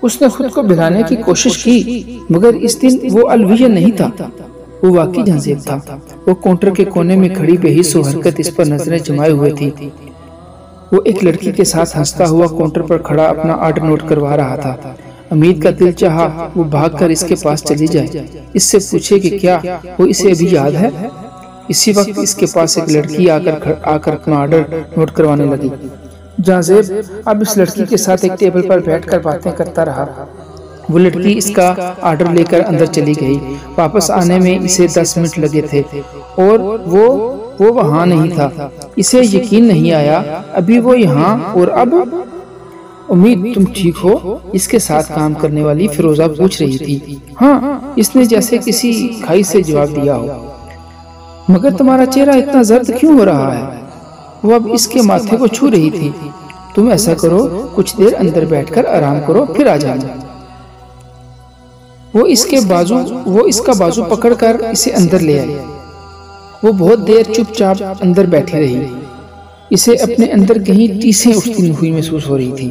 اس نے خود کو بھلانے کی کوشش کی، مگر اس دن وہ الویہ نہیں تھا، وہ واقعی جہانزیب تھا۔ وہ کاؤنٹر کے کونے میں کھڑی بے حس و حرکت اس پر نظریں جمائے ہوئے تھی۔ وہ ایک لڑکی کے ساتھ ہنستا ہوا کاؤنٹر پر کھڑا اپنا آرڈر نوٹ کروا رہا تھا۔ امید کا دل چاہا وہ بھاگ کر اس کے پاس چلی جائے، اس سے پوچھے کہ کیا وہ اسے ابھی یاد ہے۔ اسی وقت اس کے پاس ایک لڑکی آ کر اپنا آرڈر نوٹ کروانے لگی۔ جہانزیب اب اس لڑکی کے ساتھ ایک ٹیبل پر بیٹھ کر باتیں کرتا رہا۔ وہ لڑکی اس کا آرڈر لے کر اندر چلی گئی۔ واپس آنے میں اسے 10 منٹ لگے تھے اور وہ وہاں نہیں تھا۔ اسے یقین نہیں آیا، ابھی وہ یہاں اور اب۔ امید تم ٹھیک ہو؟ اس کے ساتھ کام کرنے والی فیروزہ پوچھ رہی تھی۔ ہاں، اس نے جیسے کسی کھائی سے جواب دیا ہو۔ مگر تمہارا چہرہ اتنا زرد کیوں ہو رہا ہے؟ وہ اب اس کے ماتھے کو چھو رہی تھی۔ تم ایسا کرو، کچھ دیر اندر بیٹھ کر آرام کرو، پھر آ جانا۔ وہ اس کا بازو پکڑ کر اسے اندر لے آئی۔ وہ بہت دیر چپ چاپ اندر بیٹھی رہی۔ اسے اپنے اندر کہیں ٹیسیں اٹھتی ہوئی محسوس ہو رہی تھی۔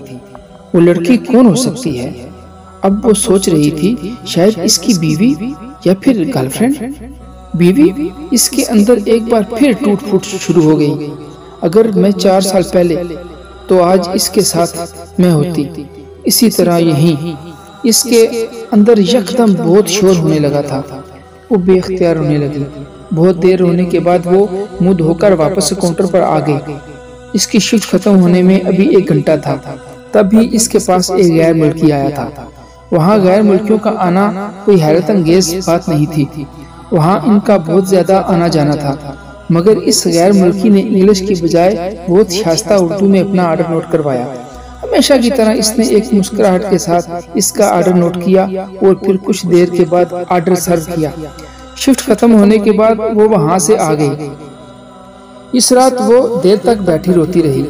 وہ لڑکی کون ہو سکتی ہے؟ اب وہ سوچ رہی تھی، شاید اس کی بیوی یا پھر گرل فرینڈ۔ بیوی؟ اس کے اندر ایک بار پھر ٹوٹ پھوٹ شروع ہو گئی۔ اگر میں 4 سال پہلے، تو آج اس کے ساتھ میں ہوتی، اسی طرح یہیں۔ اس کے اندر یکدم بہت شور ہونے لگا تھا۔ وہ بے اختیار رونے لگی۔ بہت دیر رونے کے بعد وہ منہ دھو کر واپس کاؤنٹر پر آ گئی۔ اس کی شفٹ ختم ہونے میں ابھی 1 گھنٹہ تھا، تب بھی اس کے پاس ایک غیر ملکی آیا تھا۔ وہاں غیر ملکیوں کا آنا کوئی حیرت انگیز بات نہیں تھی، وہاں ان کا بہت زیادہ آنا جانا تھا۔ مگر اس غیر ملکی نے انگلش کی بجائے بہت شائستہ اردو میں اپنا آرڈر نوٹ کروایا۔ ہمیشہ کی طرح اس نے ایک مسکراہٹ کے ساتھ اس کا آرڈر نوٹ کیا اور پھر کچھ دیر کے بعد آرڈر سرو کیا۔ شفٹ ختم ہونے کے بعد وہ وہاں سے آ گئی۔ اس رات وہ دیر تک بیٹھی روتی رہی۔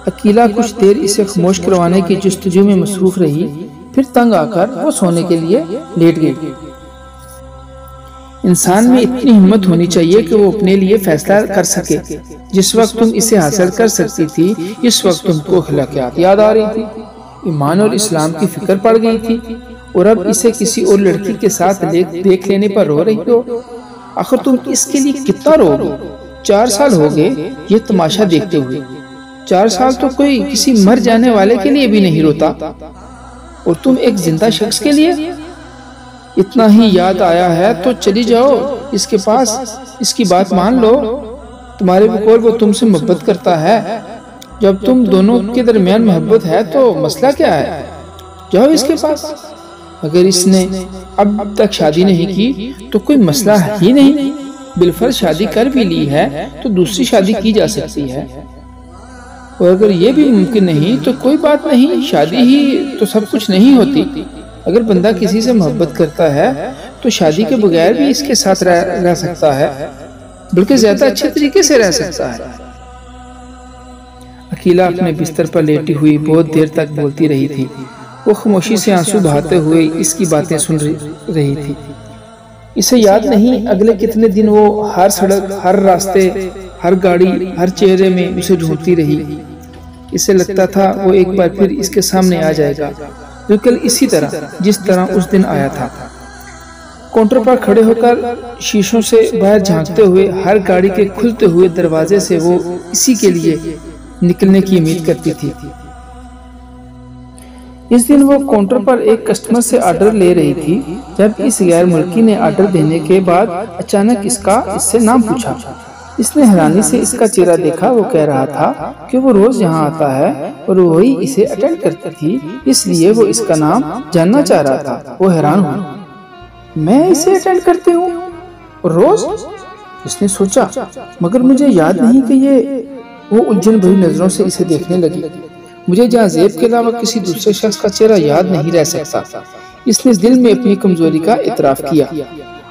عقیلہ کچھ دیر اسے خاموش کروانے کی جستجو میں مصروف رہی، پھر تنگ آ کر وہ سونے کے لیے لیٹ گئی۔ انسان میں اتنی ہمت ہونی چاہیے کہ وہ اپنے لیے فیصلہ کر سکے۔ جس وقت تم اسے حاصل کر سکتی تھی، اس وقت تم کو اخلاقیات یاد آ رہی تھی، ایمان اور اسلام کی فکر پڑ گئی تھی، اور اب اسے کسی اور لڑکی کے ساتھ دیکھ لینے پر رو رہی ہو۔ آخر تم اس کے لیے کتنا رو گی؟ 4 سال ہو گئے یہ تماشا دیکھتے ہوئے۔ 4 سال تو کوئی کسی مر جانے والے کے لیے بھی نہیں روتا، اور تم ایک زندہ شخص کے لیے؟ اتنا ہی یاد آیا ہے تو چلی جاؤ اس کے پاس، اس کی بات مان لو۔ تمہارے بقول وہ تم سے محبت کرتا ہے۔ جب تم دونوں کے درمیان محبت ہے تو مسئلہ کیا ہے؟ جاؤ اس کے پاس۔ اگر اس نے اب تک شادی نہیں کی تو کوئی مسئلہ ہی نہیں، بالفرض شادی کر بھی لی ہے تو دوسری شادی کی جا سکتی ہے، اور اگر یہ بھی ممکن نہیں تو کوئی بات نہیں، شادی ہی تو سب کچھ نہیں ہوتی۔ اگر بندہ کسی سے محبت کرتا ہے تو شادی کے بغیر بھی اس کے ساتھ رہ سکتا ہے، بلکہ زیادہ اچھے طریقے سے رہ سکتا ہے۔ عقیلہ اپنے بستر پر لیٹی ہوئی بہت دیر تک بولتی رہی تھی۔ وہ خاموشی سے آنسو بہاتے ہوئے اس کی باتیں سن رہی تھی۔ اسے یاد نہیں اگلے کتنے دن وہ ہر سڑک، ہر راستے، ہر گاڑی، ہر چہرے میں اسے ڈھونڈتی رہی۔ اسے لگتا تھا وہ ایک بار پھر اس کے سامنے آ جائے گا، بالکل اسی طرح جس طرح اس دن آیا تھا۔ کاؤنٹر پر کھڑے ہو کر شیشوں سے باہر جھانکتے ہوئے ہر گاڑی کے کھلتے ہوئے دروازے سے وہ اسی کے لیے نکلنے کی امید کرتی تھی۔ اس دن وہ کاؤنٹر پر ایک کسٹمر سے آرڈر لے رہی تھی جب اس غیر ملکی نے آرڈر دینے کے بعد اچانک اس سے نام پوچھا۔ اس نے حیرانی سے اس کا چہرہ دیکھا۔ وہ کہہ رہا تھا کہ وہ روز یہاں آتا ہے اور وہی اسے اٹینڈ کرتی تھی، اس لیے وہ اس کا نام جاننا چاہ رہا تھا۔ وہ حیران ہوئی، میں اسے اٹینڈ کرتی ہوں روز؟ اس نے سوچا، مگر مجھے یاد نہیں کہ وہ الجھن بھری نظروں سے اسے دیکھنے لگی۔ مجھے جہانزیب کے علاوہ کسی دوسرے شخص کا چہرہ یاد نہیں رہ سکتا۔ اس نے دل میں اپنی کمزوری کا اعتراف کیا۔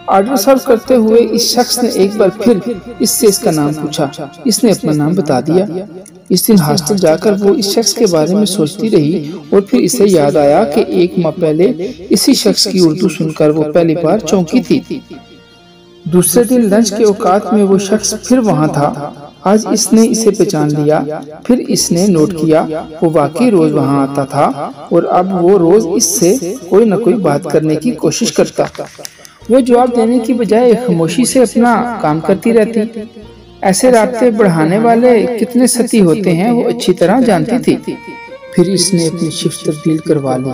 آرڈر سرو کرتے ہوئے اس شخص نے ایک بار پھر اس سے اس کا نام پوچھا۔ اس نے اپنا نام بتا دیا۔ اس دن ہاسٹل جا کر وہ اس شخص کے بارے میں سوچتی رہی اور پھر اسے یاد آیا کہ 1 ماہ پہلے اسی شخص کی اردو سن کر وہ پہلی بار چونکی تھی۔ دوسرے دن لنچ کے اوقات میں وہ شخص پھر وہاں تھا۔ آج اس نے اسے پہچان لیا۔ پھر اس نے نوٹ کیا وہ واقعی روز وہاں آتا تھا اور اب وہ روز اس سے کوئی نہ کوئی بات کرنے کی کوشش کرتا۔ وہ جواب دینے کی بجائے خاموشی سے اپنا کام کرتی رہتی۔ ایسے رابطے بڑھانے والے کتنے سطحی ہوتے ہیں وہ اچھی طرح جانتی تھی۔ پھر اس نے اپنی شفٹ تبدیل کروا لی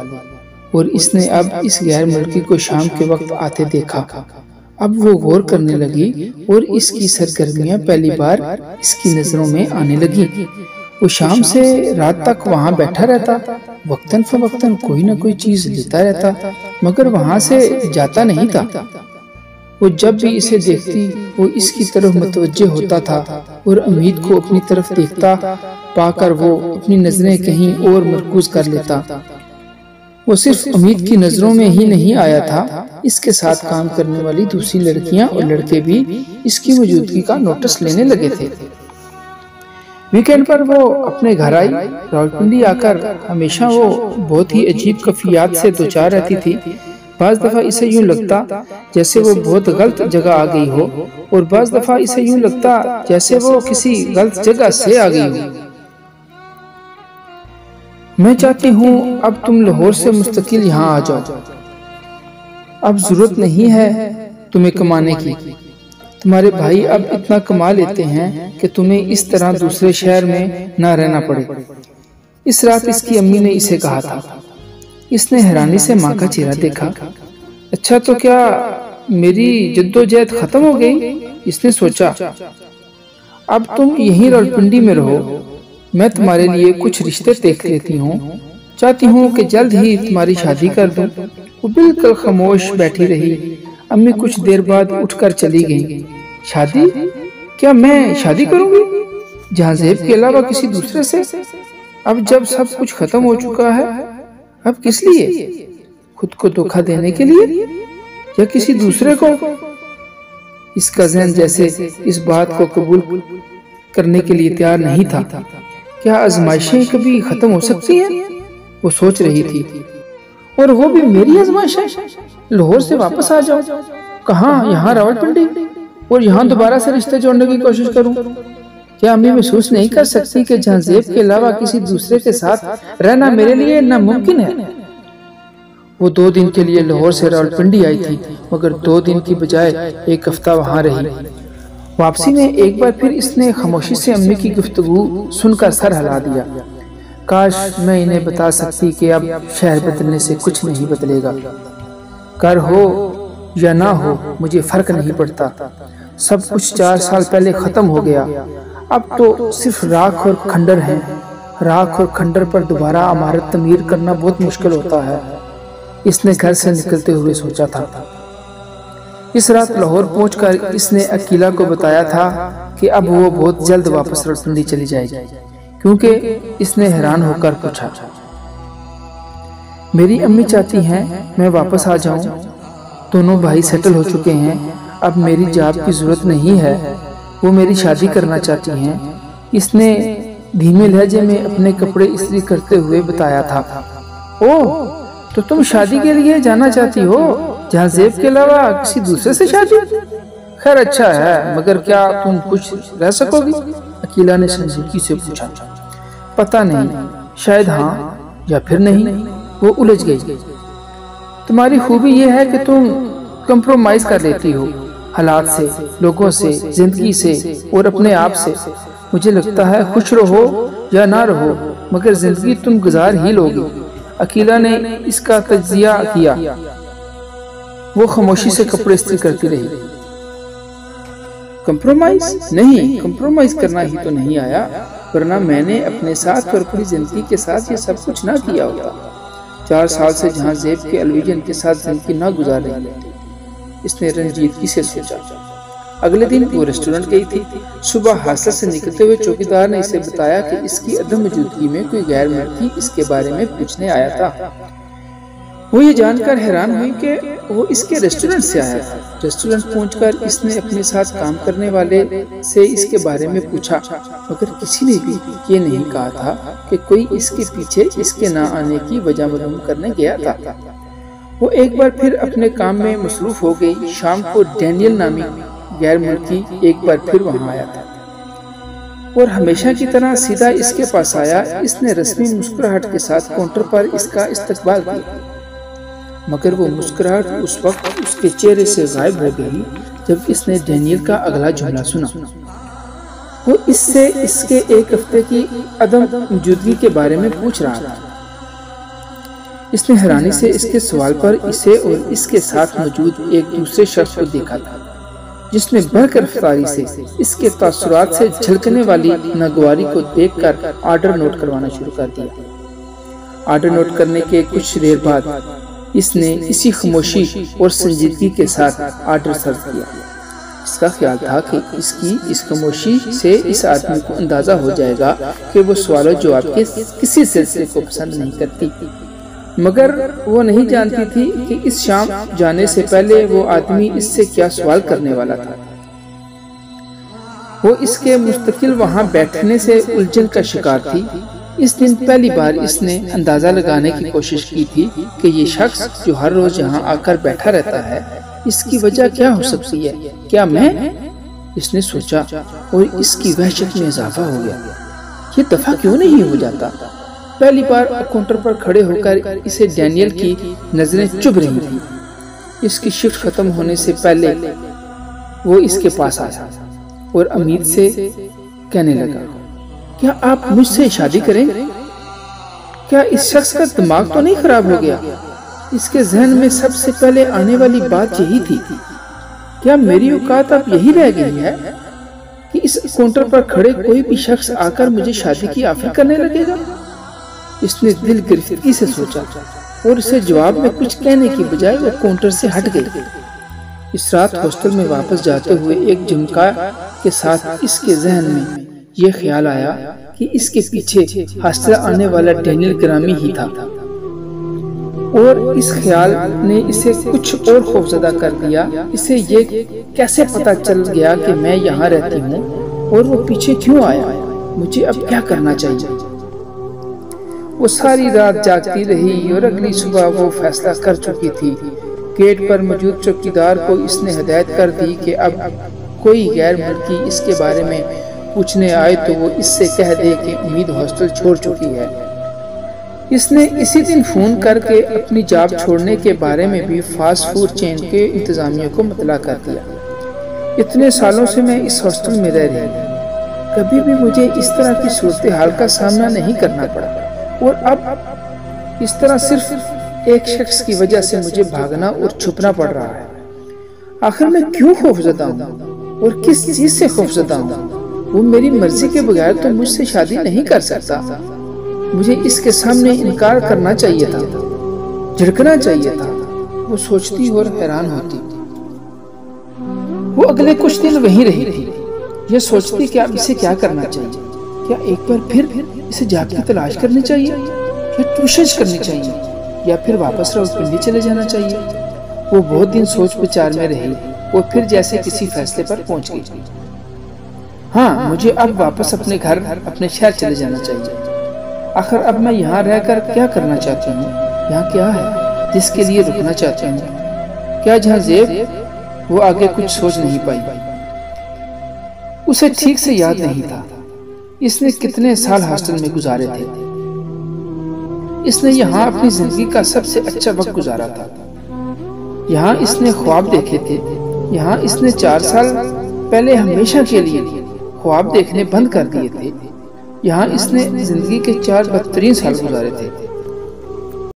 اور اس نے اب اس غیر ملکی کو شام کے وقت آتے دیکھا۔ اب وہ غور کرنے لگی اور اس کی سرگرمیاں پہلی بار اس کی نظروں میں آنے لگی۔ وہ شام سے رات تک وہاں بیٹھا رہتا، وقتاً فوقتاً کوئی نہ کوئی چیز لیتا رہتا، مگر وہاں سے جاتا نہیں تھا۔ وہ جب بھی اسے دیکھتی وہ اس کی طرف متوجہ ہوتا تھا اور امید کو اپنی طرف دیکھتا پا کر وہ اپنی نظریں کہیں اور مرکوز کر لیتا۔ وہ صرف امید کی نظروں میں ہی نہیں آیا تھا، اس کے ساتھ کام کرنے والی دوسری لڑکیاں اور لڑکے بھی اس کی موجودگی کا نوٹس لینے لگے تھے۔ ویکینڈ پر وہ اپنے گھر آئی۔ راولپنڈی آ کر ہمیشہ وہ بہت ہی عجیب کیفیات سے دوچار رہتی تھی۔ بعض دفعہ اسے یوں لگتا جیسے وہ بہت غلط جگہ آ گئی ہو اور بعض دفعہ اسے یوں لگتا جیسے وہ کسی غلط جگہ سے آ گئی ہو۔ میں چاہتی ہوں اب تم لاہور سے مستقل یہاں آ جاؤ۔ اب ضرورت نہیں ہے تمہیں کمانے کی، تمہارے بھائی اب اتنا کما لیتے ہیں کہ تمہیں اس طرح دوسرے شہر میں نہ رہنا پڑے۔ اس رات اس کی امی نے اسے کہا تھا۔ اس نے حیرانی سے ماں کا چہرہ دیکھا۔ اچھا تو کیا میری جدوجہد ختم ہو گئی؟ اس نے سوچا۔ اب تم یہیں راولپنڈی میں رہو، میں تمہارے لیے کچھ رشتے دیکھ لیتی ہوں، چاہتی ہوں کہ جلد ہی تمہاری شادی کر دوں۔ وہ بالکل خاموش بیٹھی رہی۔ امی کچھ دیر بعد اٹھ کر چلی گئیں۔ شادی؟ کیا میں شادی کروں گی؟ جہاں زیب کے علاوہ کسی دوسرے سے؟ اب جب سب کچھ ختم ہو چکا ہے، اب کس لیے؟ خود کو دھوکہ دینے کے لیے یا کسی دوسرے کو؟ اس کا ذہن جیسے اس بات کو قبول کرنے کے لیے تیار نہیں تھا۔ کیا آزمائشیں کبھی ختم ہو سکتی ہیں؟ وہ سوچ رہی تھی۔ اور وہ بھی میری آزمائشیں؟ لاہور سے واپس آ جاؤ۔ کہاں؟ یہاں راولپنڈی؟ اور یہاں دوبارہ سے رشتے جوڑنے کی کوشش کروں؟ کیا امی محسوس نہیں کر سکتی کہ جہاں زیب کے علاوہ کسی دوسرے کے ساتھ رہنا میرے لیے ناممکن ہے؟ وہ 2 دن کے لیے لاہور سے راولپنڈی آئی تھی، مگر 2 دن کی بجائے 1 ہفتہ وہاں رہی۔ واپسی میں ایک بار پھر اس نے خاموشی سے امی کی گفتگو سن کر سر ہلا دیا۔ کاش میں انہیں بتا سکتی کہ اب شہر بدلنے سے کچھ نہیں بدلے گا، گھر ہو یا نہ ہو مجھے فرق نہیں پڑتا، سب کچھ 4 سال پہلے ختم ہو گیا، اب تو صرف راکھ اور کھنڈر ہیں۔ راکھ اور کھنڈر پر دوبارہ عمارت تعمیر کرنا بہت مشکل ہوتا ہے، اس نے گھر سے نکلتے ہوئے سوچا تھا۔ اس رات لاہور پہنچ کر اس نے عقیلہ کو بتایا تھا کہ اب وہ بہت جلد واپس راولپنڈی چلی جائے گی، کیونکہ اس نے حیران ہو کر پوچھا، میری امی چاہتی ہیں میں واپس آ جاؤں، دونوں بھائی سیٹل ہو چکے ہیں، اب میری جاب کی ضرورت نہیں ہے، وہ میری شادی کرنا چاہتی ہیں۔ اس نے دھیمے لہجے میں اپنے کپڑے استری کرتے ہوئے بتایا تھا۔ اوہ، تو تم شادی کے لیے جانا چاہتی ہو جہاں زیب کے علاوہ کسی دوسرے سے شادی؟ خیر اچھا ہے، مگر کیا تم کچھ رہ سکو گی؟ عقیلہ نے سنجیدگی سے پوچھا۔ پتہ نہیں، شاید ہاں یا پھر نہیں، وہ الجھ گئی۔ تمہاری خوبی یہ ہے کہ تم کمپرومائز کر لیتی ہو، حالات سے، لوگوں سے، زندگی سے اور اپنے آپ سے۔ مجھے لگتا ہے خوش رہو یا نہ رہو مگر زندگی تم گزار ہی لوگی۔ عقیلہ نے اس کا تجزیہ کیا۔ وہ خاموشی سے کپڑے استری کرتی رہی۔ کمپرومائز؟ نہیں، کمپرومائز کرنا ہی تو نہیں آیا، ورنہ میں نے اپنے ساتھ اور اپنی زندگی کے ساتھ یہ سب کچھ نہ کیا ہوتا۔ 4 سال سے جہاں زیب کے الویژن کے ساتھ زندگی نہ گزار رہی ہوتی، اس نے رنجیدگی سے سوچا۔ اگلے دن وہ ریسٹورنٹ گئی تھی۔ صبح ہاسٹل سے نکلتے ہوئے چوکیدار نے اسے بتایا کہ اس کی عدم موجودگی میں کوئی غیر ملکی اس کے بارے میں پوچھنے آیا تھا۔ وہ یہ جان کر حیران ہوئی کہ وہ اس کے ریسٹورنٹ سے آیا تھا۔ ریسٹورنٹ پہنچ کر اس نے اپنے ساتھ کام کرنے والے سے اس کے بارے میں پوچھا، مگر کسی نے بھی یہ نہیں کہا تھا کہ کوئی اس کے پیچھے اس کے نہ آنے کی وجہ معلوم کرنے گیا تھا۔ وہ ایک بار پھر اپنے کام میں مصروف ہو گئی۔ شام کو ڈینیل نامی غیر ملکی ایک بار پھر وہاں آیا تھا۔ اور ہمیشہ کی طرح سیدھا اس کے پاس آیا۔ اس نے رسمی مسکراہٹ کے ساتھ کاؤنٹر پر اس کا استقبال کیا، مگر وہ مسکراہٹ اس وقت اس کے چہرے سے غائب ہو گئی جب اس نے ڈینیل کا اگلا جملہ سنا۔ وہ اس سے اس کے ایک ہفتے کی عدم موجودگی کے بارے میں پوچھ رہا تھا۔ اس نے حیرانی سے اس کے سوال پر اسے اور اس کے ساتھ موجود ایک دوسرے شخص کو دیکھا تھا، جس نے بڑھ کر رفتاری سے اس کے تاثرات سے جھلکنے والی ناگواری کو دیکھ کر آرڈر نوٹ کروانا شروع کر دیا۔ آرڈر نوٹ کرنے کے کچھ دیر بعد اس نے اسی خاموشی اور سنجیدگی کے ساتھ آرڈر سرو کیا۔ اس کا خیال تھا کہ اس کی اس خاموشی سے اس آدمی کو اندازہ ہو جائے گا کہ وہ سوال و جواب کے کسی سلسلے کو پسند نہیں کرتی، مگر وہ نہیں جانتی تھی کہ اس شام جانے سے پہلے وہ آدمی اس سے کیا سوال کرنے والا تھا۔ وہ اس کے مستقل وہاں بیٹھنے سے الجھن کا شکار تھی۔ اس دن پہلی بار اس نے اندازہ لگانے کی کوشش کی تھی کہ یہ شخص جو ہر روز یہاں آ کر بیٹھا رہتا ہے، اس کی وجہ کیا ہو سکتی ہے؟ کیا میں؟ اس نے سوچا اور اس کی وحشت میں اضافہ ہو گیا۔ یہ دفعہ کیوں نہیں ہو جاتا؟ پہلی بار کاؤنٹر پر کھڑے ہو کر اسے ڈینیل کی نظریں چبھ رہی تھیں۔ اس کی شفٹ ختم ہونے سے پہلے وہ اس کے پاس آیا اور امید سے کہنے لگا، کیا آپ مجھ سے شادی کریں؟ کیا اس شخص کا دماغ تو نہیں خراب ہو گیا؟ اس کے ذہن میں سب سے پہلے آنے والی بات یہی تھی۔ کیا میری اوقات اب یہی رہ گئی ہے کہ اس کاؤنٹر پر کھڑے کوئی بھی شخص آ کر مجھے شادی کی آفر کرنے لگے گا؟ اس نے دل گرفتگی سے سوچا اور اسے جواب میں کچھ کہنے کی بجائے وہ کاؤنٹر سے ہٹ گئی۔ اس رات ہاسٹل میں واپس جاتے ہوئے ایک جھمکا کے ساتھ اس کے ذہن میں یہ خیال آیا کہ اس کے پیچھے ہاسٹل آنے والا ڈینیل گرامی ہی تھا، اور اس خیال نے اسے کچھ اور خوفزدہ کر دیا۔ اسے یہ کیسے پتا چل گیا کہ میں یہاں رہتی ہوں اور وہ پیچھے کیوں آیا؟ مجھے اب کیا کرنا چاہیے؟ وہ ساری رات جاگتی رہی اور اگلی صبح وہ فیصلہ کر چکی تھی۔ گیٹ پر موجود چوکیدار کو اس نے ہدایت کر دی کہ اب کوئی غیر ملکی اس کے بارے میں پوچھنے آئے تو وہ اس سے کہہ دے کہ امید ہاسٹل چھوڑ چکی ہے۔ اس نے اسی دن فون کر کے اپنی جاب چھوڑنے کے بارے میں بھی فاسٹ فوڈ چین کے انتظامیہ کو مطلع کر دیا۔ اتنے سالوں سے میں اس ہاسٹل میں رہ رہی ہوں، کبھی بھی مجھے اس طرح کی صورتحال کا سامنا نہیں کرنا پڑا، اور اب اس طرح صرف ایک شخص کی وجہ سے مجھے بھاگنا اور چھپنا پڑ رہا ہے۔ آخر میں کیوں خوفزدہ ہوں اور کس چیز سے خوفزدہ ہوں؟ وہ میری مرضی کے بغیر تو مجھ سے شادی نہیں کر سکتا۔ مجھے اس کے سامنے انکار کرنا چاہیے تھا، جھڑکنا چاہیے تھا۔ وہ سوچتی اور حیران ہوتی۔ وہ اگلے کچھ دن وہیں رہی تھی، یہ سوچتی کہ اب اسے کیا کرنا چاہیے۔ کیا ایک بار پھر اسے جاب کی تلاش کرنی چاہیے، یا ٹیوشن کرنی چاہیے، یا پھر واپس راولپنڈی چلے جانا چاہیے؟ وہ بہت دن سوچ بچار میں رہی اور پھر جیسے کسی فیصلے پر پہنچ گئی۔ ہاں، مجھے اب واپس اپنے گھر، اپنے شہر چلے جانا چاہیے۔ آخر اب میں یہاں رہ کر کیا کرنا چاہتی ہوں؟ یہاں کیا ہے جس کے لیے رکنا چاہتی ہوں؟ کیا جہاں زیب؟ وہ آگے کچھ سوچ نہیں پائی۔ اسے ٹھیک سے یاد نہیں تھا اس نے کتنے سال ہاسٹل میں گزارے تھے۔ اس نے یہاں اپنی زندگی کا سب سے اچھا وقت گزارا تھا۔ یہاں اس نے خواب دیکھے تھے۔ یہاں اس نے 4 سال پہلے ہمیشہ کے لیے خواب دیکھنے بند کر دیے تھے۔ یہاں اس نے زندگی کے 4 بدترین سال گزارے تھے۔